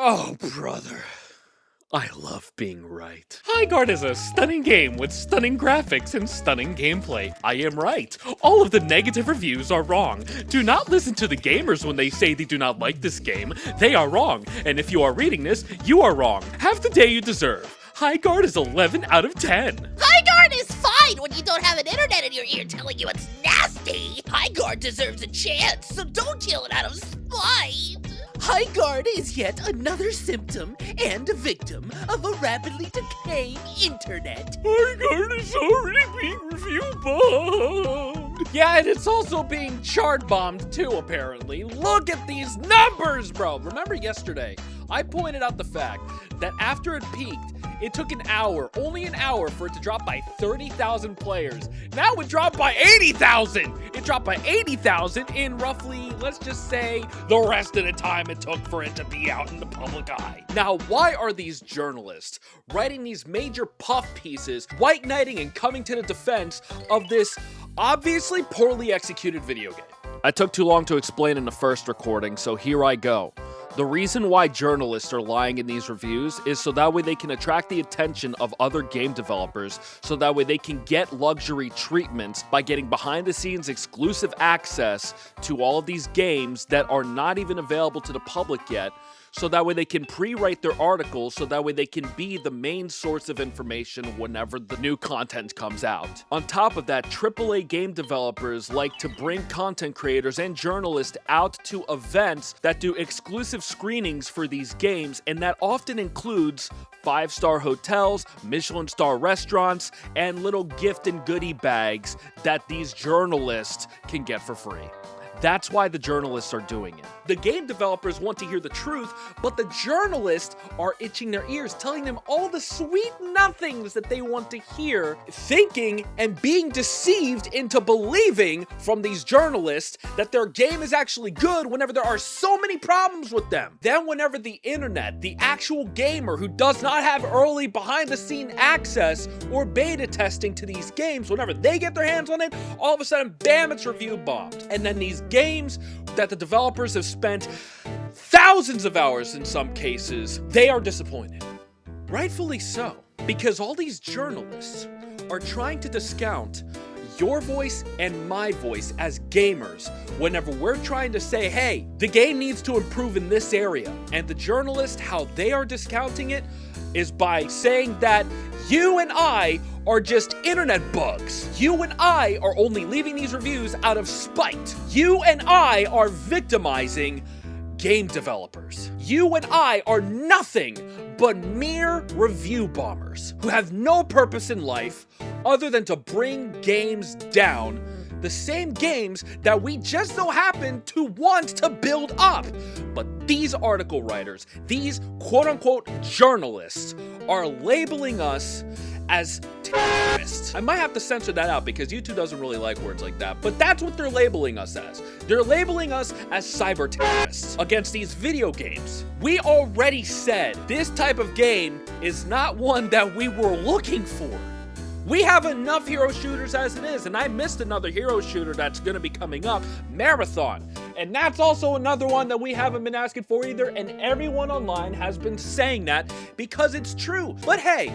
Oh, brother. I love being right. Highguard is a stunning game with stunning graphics and stunning gameplay. I am right. All of the negative reviews are wrong. Do not listen to the gamers when they say they do not like this game. They are wrong. And if you are reading this, you are wrong. Have the day you deserve. Highguard is 11 out of 10. Highguard is fine when you don't have an internet in your ear telling you it's nasty. Highguard deserves a chance, so don't yell it out of spite. Highguard is yet another symptom and a victim of a rapidly decaying internet. Highguard is already being review bombed. Yeah, and it's also being chart bombed too, apparently. Look at these numbers, bro. Remember yesterday, I pointed out the fact that after it peaked, it took an hour, only an hour, for it to drop by 30,000 players. Now it dropped by 80,000. It dropped by 80,000 in roughly, let's just say, the rest of the time it took for it to be out in the public eye. Now, why are these journalists writing these major puff pieces, white knighting and coming to the defense of this obviously poorly executed video game? I took too long to explain in the first recording, so here I go. The reason why journalists are lying in these reviews is so that way they can attract the attention of other game developers, so that way they can get luxury treatments by getting behind-the-scenes exclusive access to all of these games that are not even available to the public yet, so that way they can pre-write their articles, so that way they can be the main source of information whenever the new content comes out. On top of that, AAA game developers like to bring content creators and journalists out to events that do exclusive screenings for these games, and that often includes 5-star hotels, Michelin star restaurants, and little gift and goodie bags that these journalists can get for free. That's why the journalists are doing it. The game developers want to hear the truth, but the journalists are itching their ears, telling them all the sweet nothings that they want to hear, thinking and being deceived into believing from these journalists that their game is actually good whenever there are so many problems with them. Then whenever the internet, the actual gamer who does not have early behind-the-scene access or beta testing to these games, whenever they get their hands on it, all of a sudden, bam, it's review bombed. And then these games that the developers have spent thousands of hours in some cases, they are disappointed. Rightfully so, because all these journalists are trying to discount your voice and my voice as gamers whenever we're trying to say, hey, the game needs to improve in this area. And the journalist, how they are discounting it is by saying that you and I are just internet bugs. You and I are only leaving these reviews out of spite. You and I are victimizing game developers. You and I are nothing but mere review bombers who have no purpose in life other than to bring games down. The same games that we just so happen to want to build up. But these article writers, these quote-unquote journalists, are labeling us as terrorists. I might have to censor that out because YouTube doesn't really like words like that, but that's what they're labeling us as. They're labeling us as cyber terrorists against these video games. We already said this type of game is not one that we were looking for. We have enough hero shooters as it is, and I missed another hero shooter that's going to be coming up, Marathon. And that's also another one that we haven't been asking for either, and everyone online has been saying that because it's true. But hey,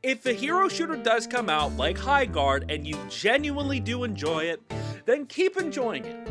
if a hero shooter does come out like Highguard and you genuinely do enjoy it, then keep enjoying it.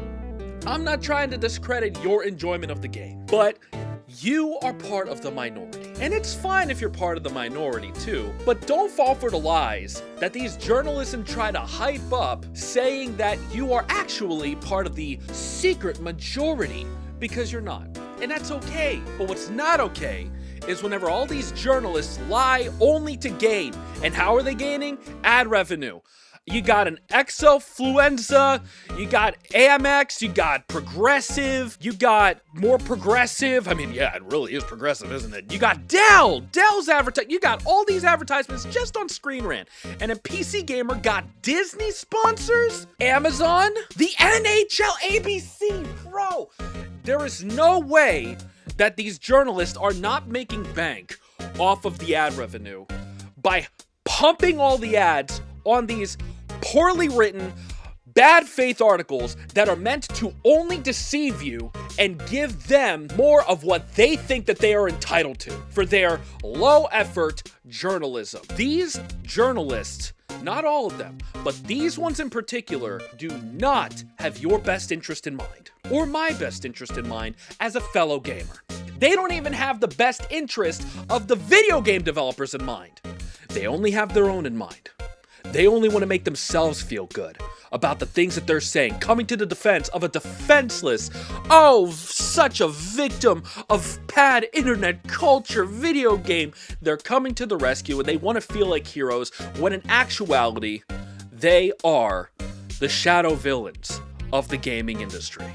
I'm not trying to discredit your enjoyment of the game, but you are part of the minority. And it's fine if you're part of the minority too, but don't fall for the lies that these journalists try to hype up, saying that you are actually part of the secret majority, because you're not. And that's okay. But what's not okay is whenever all these journalists lie only to gain. And how are they gaining? Ad revenue. You got an Exofluenza, you got Amex, you got Progressive, you got more Progressive. I mean, yeah, it really is Progressive, isn't it? You got Dell's advertising. You got all these advertisements just on Screen Rant. And a PC Gamer got Disney sponsors, Amazon, the NHL, ABC, bro. There is no way that these journalists are not making bank off of the ad revenue by pumping all the ads on these poorly written, bad faith articles that are meant to only deceive you and give them more of what they think that they are entitled to for their low-effort journalism. These journalists, not all of them, but these ones in particular, do not have your best interest in mind, or my best interest in mind as a fellow gamer. They don't even have the best interest of the video game developers in mind. They only have their own in mind. They only want to make themselves feel good about the things that they're saying, coming to the defense of a defenseless, such a victim of bad internet culture video game. They're coming to the rescue and they want to feel like heroes when in actuality, they are the shadow villains of the gaming industry.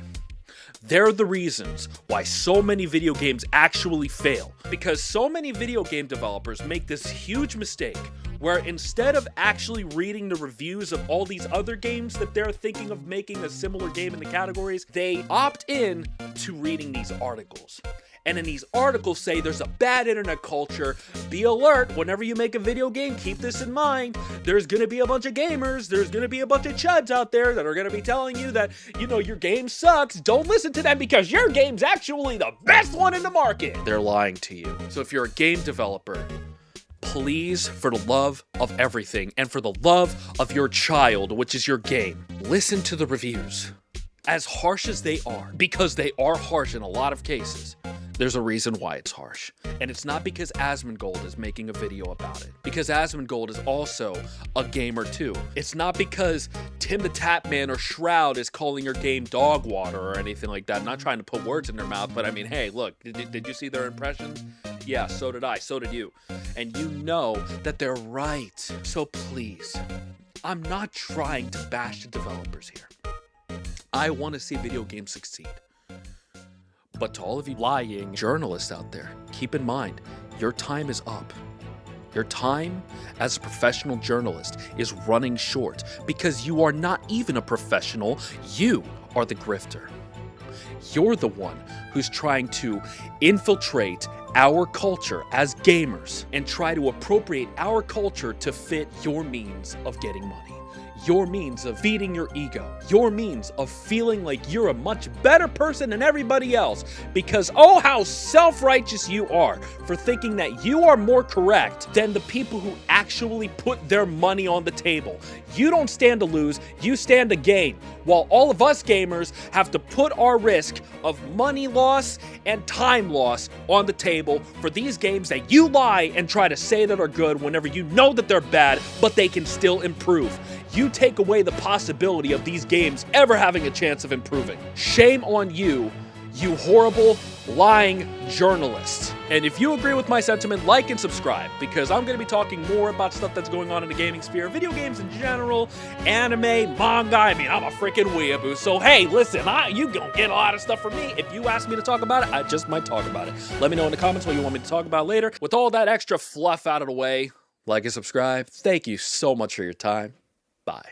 They're the reasons why so many video games actually fail, because so many video game developers make this huge mistake where instead of actually reading the reviews of all these other games that they're thinking of making a similar game in the categories, they opt in to reading these articles. And in these articles say there's a bad internet culture. Be alert, whenever you make a video game, keep this in mind. There's gonna be a bunch of gamers, there's gonna be a bunch of chuds out there that are gonna be telling you that, your game sucks. Don't listen to them because your game's actually the best one in the market. They're lying to you. So if you're a game developer, please, for the love of everything and for the love of your child, which is your game, listen to the reviews. As harsh as they are, because they are harsh in a lot of cases, there's a reason why it's harsh. And it's not because Asmongold is making a video about it. Because Asmongold is also a gamer too. It's not because Tim the Tapman or Shroud is calling your game dog water or anything like that. I'm not trying to put words in their mouth, but I mean, hey, look, did you see their impressions? Yeah, so did I, so did you. And you know that they're right. So please, I'm not trying to bash the developers here. I want to see video games succeed. But to all of you lying journalists out there, keep in mind, your time is up. Your time as a professional journalist is running short because you are not even a professional. You are the grifter. You're the one who's trying to infiltrate our culture as gamers and try to appropriate our culture to fit your means of getting money. Your means of feeding your ego, your means of feeling like you're a much better person than everybody else because how self-righteous you are for thinking that you are more correct than the people who actually put their money on the table. You don't stand to lose, you stand to gain, while all of us gamers have to put our risk of money loss and time loss on the table for these games that you lie and try to say that are good whenever you know that they're bad, but they can still improve. You take away the possibility of these games ever having a chance of improving. Shame on you, you horrible, lying journalists. And if you agree with my sentiment, like and subscribe, because I'm going to be talking more about stuff that's going on in the gaming sphere, video games in general, anime, manga. I mean, I'm a freaking weeaboo. So hey, listen, you gonna get a lot of stuff from me. If you ask me to talk about it, I just might talk about it. Let me know in the comments what you want me to talk about later. With all that extra fluff out of the way, like and subscribe. Thank you so much for your time. Bye.